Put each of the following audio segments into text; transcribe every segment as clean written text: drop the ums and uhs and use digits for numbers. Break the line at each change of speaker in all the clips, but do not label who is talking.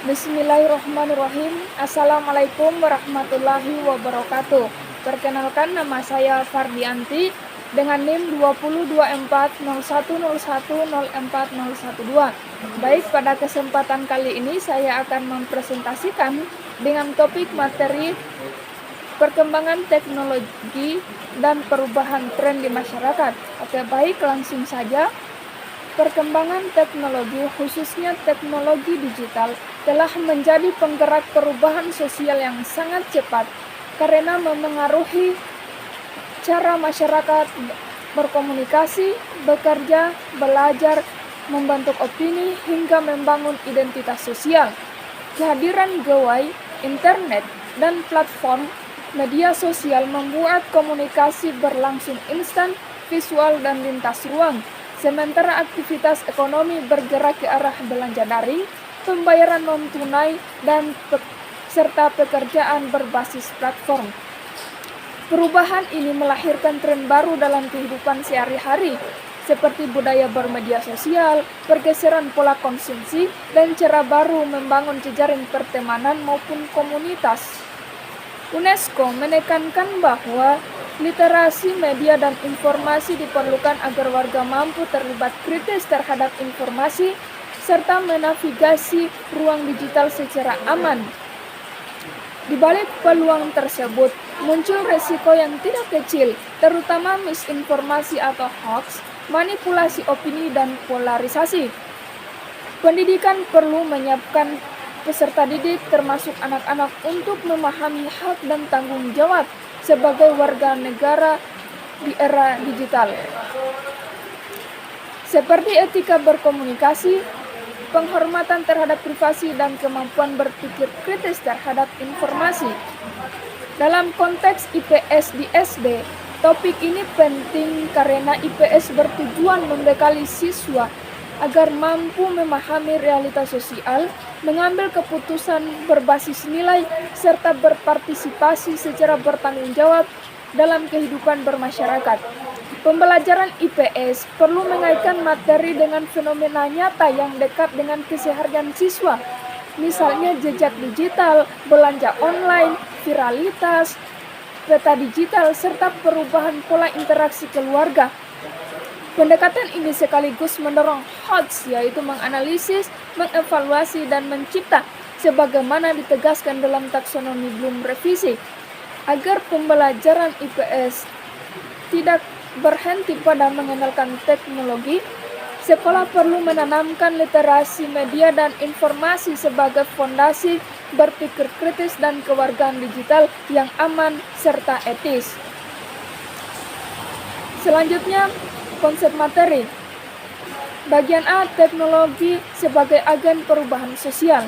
Bismillahirrahmanirrahim. Assalamualaikum warahmatullahi wabarakatuh. Perkenalkan, nama saya Fardianti dengan NIM 20240101040112. Baik, pada kesempatan kali ini saya akan mempresentasikan dengan topik materi perkembangan teknologi dan perubahan tren di masyarakat. Oke, baik, langsung saja. Perkembangan teknologi, khususnya teknologi digital, telah menjadi penggerak perubahan sosial yang sangat cepat karena memengaruhi cara masyarakat berkomunikasi, bekerja, belajar, membentuk opini, hingga membangun identitas sosial. Kehadiran gawai, internet, dan platform media sosial membuat komunikasi berlangsung instan, visual, dan lintas ruang. Sementara aktivitas ekonomi bergerak ke arah belanja daring, pembayaran non-tunai, dan serta pekerjaan berbasis platform. Perubahan ini melahirkan tren baru dalam kehidupan sehari-hari, seperti budaya bermedia sosial, pergeseran pola konsumsi, dan cara baru membangun jejaring pertemanan maupun komunitas. UNESCO menekankan bahwa literasi media dan informasi diperlukan agar warga mampu terlibat kritis terhadap informasi serta menavigasi ruang digital secara aman. Di balik peluang tersebut, muncul resiko yang tidak kecil, terutama misinformasi atau hoax, manipulasi opini, dan polarisasi. Pendidikan perlu menyiapkan peserta didik termasuk anak-anak untuk memahami hak dan tanggung jawab sebagai warga negara di era digital, seperti etika berkomunikasi, penghormatan terhadap privasi, dan kemampuan berpikir kritis terhadap informasi. Dalam konteks IPS di SD, topik ini penting karena IPS bertujuan membekali siswa agar mampu memahami realitas sosial, mengambil keputusan berbasis nilai, serta berpartisipasi secara bertanggung jawab dalam kehidupan bermasyarakat. Pembelajaran IPS perlu mengaitkan materi dengan fenomena nyata yang dekat dengan keseharian siswa, misalnya jejak digital, belanja online, viralitas, peta digital, serta perubahan pola interaksi keluarga. Pendekatan ini sekaligus mendorong HOTS, yaitu menganalisis, mengevaluasi, dan mencipta, sebagaimana ditegaskan dalam taksonomi Bloom revisi. Agar pembelajaran IPS tidak berhenti pada mengenalkan teknologi, sekolah perlu menanamkan literasi media dan informasi sebagai fondasi berpikir kritis dan kewargaan digital yang aman serta etis. Selanjutnya, konsep materi. Bagian A, teknologi sebagai agen perubahan sosial.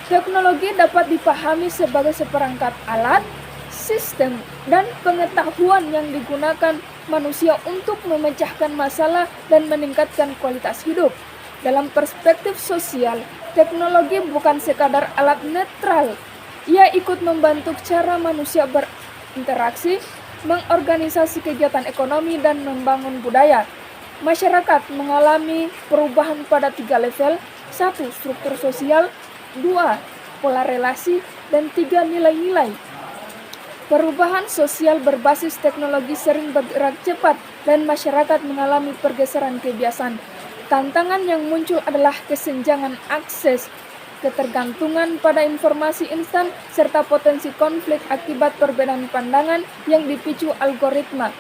Teknologi dapat dipahami sebagai seperangkat alat, sistem, dan pengetahuan yang digunakan manusia untuk memecahkan masalah dan meningkatkan kualitas hidup. Dalam perspektif sosial, teknologi bukan sekadar alat netral. Ia ikut membantu cara manusia berinteraksi, mengorganisasi kegiatan ekonomi, dan membangun budaya. Masyarakat mengalami perubahan pada 3 level: 1. Struktur sosial, 2. Pola relasi, dan 3. Nilai-nilai. Perubahan sosial berbasis teknologi sering bergerak cepat dan masyarakat mengalami pergeseran kebiasaan. Tantangan yang muncul adalah kesenjangan akses, ketergantungan pada informasi instan, serta potensi konflik akibat perbedaan pandangan yang dipicu algoritma.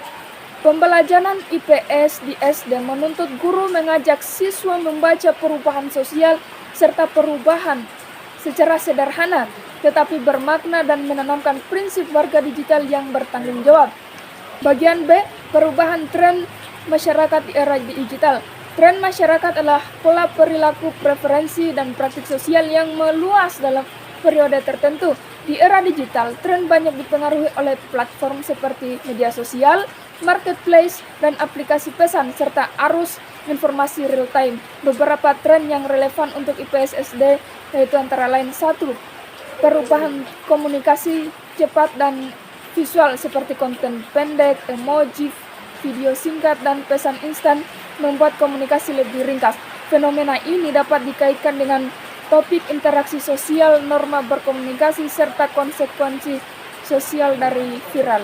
Pembelajaran IPS di SD menuntut guru mengajak siswa membaca perubahan sosial serta perubahan secara sederhana, tetapi bermakna dan menanamkan prinsip warga digital yang bertanggung jawab. Bagian B, perubahan tren masyarakat di era digital. Tren masyarakat adalah pola perilaku, preferensi, dan praktik sosial yang meluas dalam periode tertentu. Di era digital, tren banyak dipengaruhi oleh platform seperti media sosial, marketplace, dan aplikasi pesan, serta arus informasi real-time. Beberapa tren yang relevan untuk IPS SD yaitu antara lain: 1. Perubahan komunikasi cepat dan visual seperti konten pendek, emoji, video singkat, dan pesan instan membuat komunikasi lebih ringkas. Fenomena ini dapat dikaitkan dengan topik interaksi sosial, norma berkomunikasi, serta konsekuensi sosial dari viral.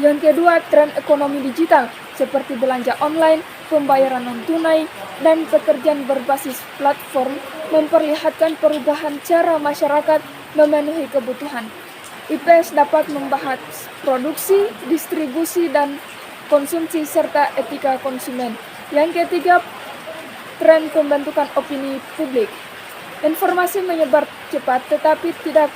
Yang kedua, tren ekonomi digital seperti belanja online, pembayaran non-tunai, dan pekerjaan berbasis platform memperlihatkan perubahan cara masyarakat memenuhi kebutuhan. IPS dapat membahas produksi, distribusi, dan konsumsi serta etika konsumen. Yang ketiga, tren pembentukan opini publik. Informasi menyebar cepat tetapi tidak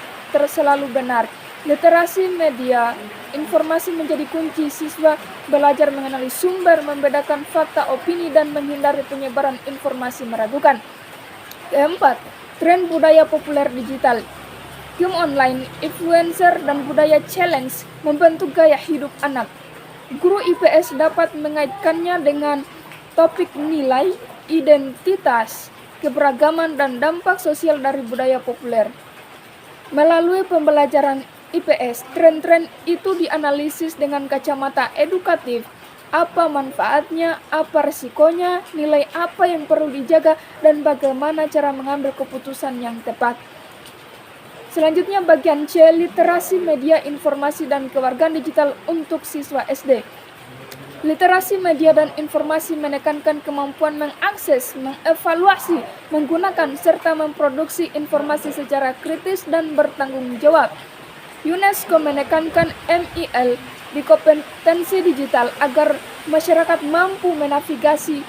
selalu benar. Literasi media informasi menjadi kunci siswa belajar mengenali sumber, membedakan fakta, opini, dan menghindari penyebaran informasi meragukan. Keempat, tren budaya populer digital. Game online, influencer, dan budaya challenge membentuk gaya hidup anak. Guru IPS dapat mengaitkannya dengan topik nilai, identitas, keberagaman, dan dampak sosial dari budaya populer. Melalui pembelajaran IPS, tren-tren itu dianalisis dengan kacamata edukatif. Apa manfaatnya, apa risikonya, nilai apa yang perlu dijaga, dan bagaimana cara mengambil keputusan yang tepat. Selanjutnya bagian C, literasi media informasi dan kewargaan digital untuk siswa SD. Literasi media dan informasi menekankan kemampuan mengakses, mengevaluasi, menggunakan, serta memproduksi informasi secara kritis dan bertanggung jawab. UNESCO menekankan MIL di kompetensi digital agar masyarakat mampu menavigasi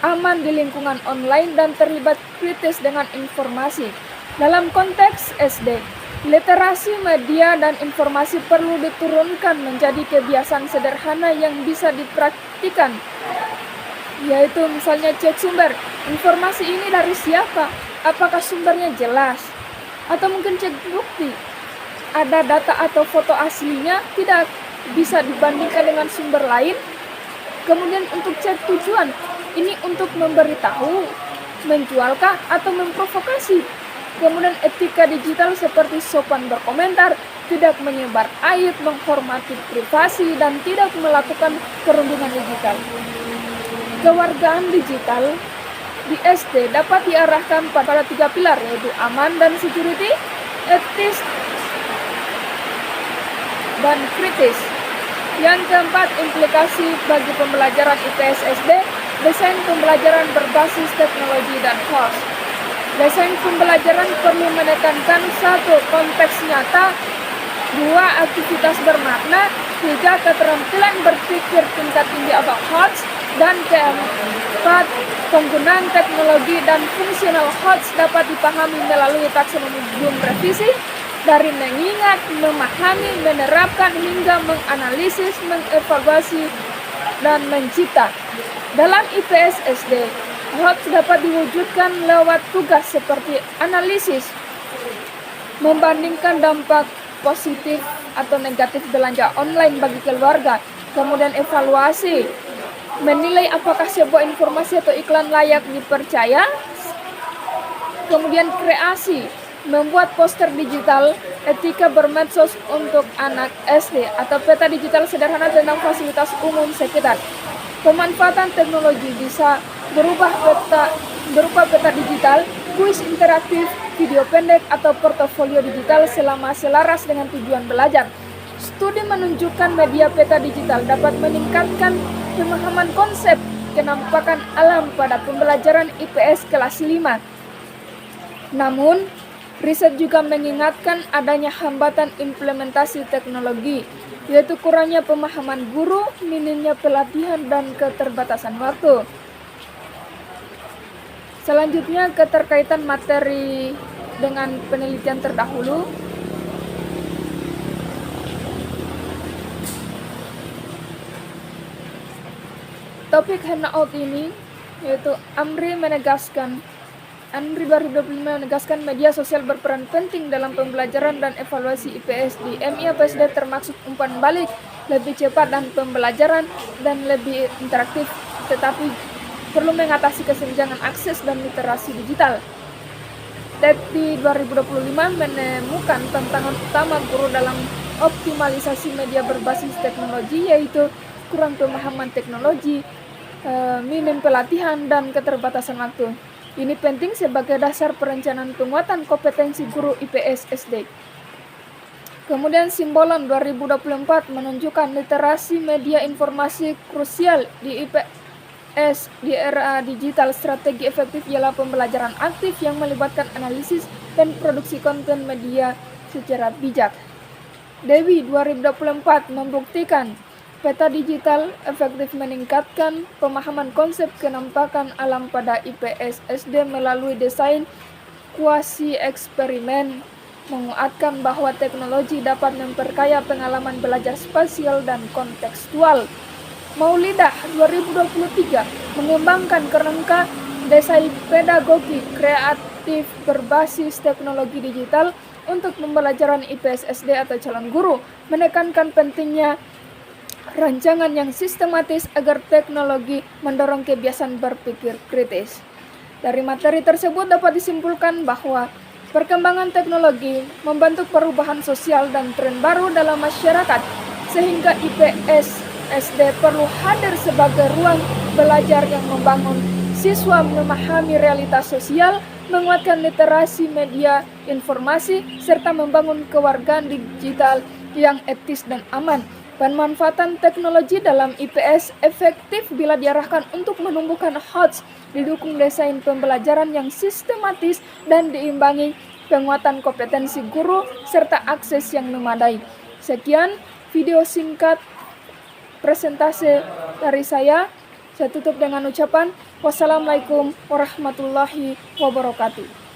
aman di lingkungan online dan terlibat kritis dengan informasi. Dalam konteks SD, literasi media dan informasi perlu diturunkan menjadi kebiasaan sederhana yang bisa dipraktikkan, yaitu misalnya cek sumber. Informasi ini dari siapa? Apakah sumbernya jelas? Atau mungkin cek bukti. Ada data atau foto aslinya, tidak bisa dibandingkan dengan sumber lain. Kemudian untuk cek tujuan, ini untuk memberitahu, menjualkah, atau memprovokasi. Kemudian etika digital seperti sopan berkomentar, tidak menyebar aib, menghormati privasi, dan tidak melakukan perundungan digital. Kewargaan digital di SD dapat diarahkan pada 3 pilar, yaitu aman dan security, etis, dan kritis. Yang keempat, implikasi bagi pembelajaran IPS SD, desain pembelajaran berbasis teknologi dan host. Desain pembelajaran perlu menekankan 1. Konteks nyata, 2. Aktivitas bermakna, 3. Keterampilan berpikir tingkat tinggi atau HOTS, dan keempat, penggunaan teknologi dan fungsional HOTS dapat dipahami melalui taksonomi Bloom revisi, dari mengingat, memahami, menerapkan, hingga menganalisis, mengevaluasi, dan mencipta. Dalam IPS SD, HOTS dapat diwujudkan lewat tugas seperti analisis, membandingkan dampak positif atau negatif belanja online bagi keluarga, kemudian evaluasi, menilai apakah sebuah informasi atau iklan layak dipercaya, kemudian kreasi, membuat poster digital, etika bermedsos untuk anak SD, atau peta digital sederhana tentang fasilitas umum sekitar. Pemanfaatan teknologi bisa berupa peta digital, kuis interaktif, video pendek, atau portofolio digital selama selaras dengan tujuan belajar. Studi menunjukkan media peta digital dapat meningkatkan pemahaman konsep kenampakan alam pada pembelajaran IPS kelas 5. Namun, riset juga mengingatkan adanya hambatan implementasi teknologi, yaitu kurangnya pemahaman guru, minimnya pelatihan, dan keterbatasan waktu. Selanjutnya, keterkaitan materi dengan penelitian terdahulu. Topik handout ini yaitu Amri 2025 menegaskan media sosial berperan penting dalam pembelajaran dan evaluasi IPS di MIA PSD, termasuk umpan balik lebih cepat dan pembelajaran dan lebih interaktif, tetapi perlu mengatasi kesenjangan akses dan literasi digital. TETI 2025 menemukan tantangan utama guru dalam optimalisasi media berbasis teknologi, yaitu kurang pemahaman teknologi, minim pelatihan, dan keterbatasan waktu. Ini penting sebagai dasar perencanaan penguatan kompetensi guru IPS SD. Kemudian Simbolon 2024 menunjukkan literasi media informasi krusial di IPS di era digital. Strategi efektif ialah pembelajaran aktif yang melibatkan analisis dan produksi konten media secara bijak. Dewi 2024 membuktikan peta digital efektif meningkatkan pemahaman konsep kenampakan alam pada IPS SD melalui desain kuasi eksperimen, menguatkan bahwa teknologi dapat memperkaya pengalaman belajar spasial dan kontekstual. Maulidah 2023 mengembangkan kerangka desain pedagogi kreatif berbasis teknologi digital untuk pembelajaran IPS SD atau calon guru, menekankan pentingnya rancangan yang sistematis agar teknologi mendorong kebiasaan berpikir kritis. Dari materi tersebut dapat disimpulkan bahwa perkembangan teknologi membentuk perubahan sosial dan tren baru dalam masyarakat, sehingga IPS SD perlu hadir sebagai ruang belajar yang membangun siswa memahami realitas sosial, menguatkan literasi media informasi, serta membangun kewargaan digital yang etis dan aman. Pemanfaatan teknologi dalam IPS efektif bila diarahkan untuk menumbuhkan HOTS, didukung desain pembelajaran yang sistematis dan diimbangi penguatan kompetensi guru serta akses yang memadai. Sekian video singkat presentase dari saya. Saya tutup dengan ucapan wassalamualaikum warahmatullahi wabarakatuh.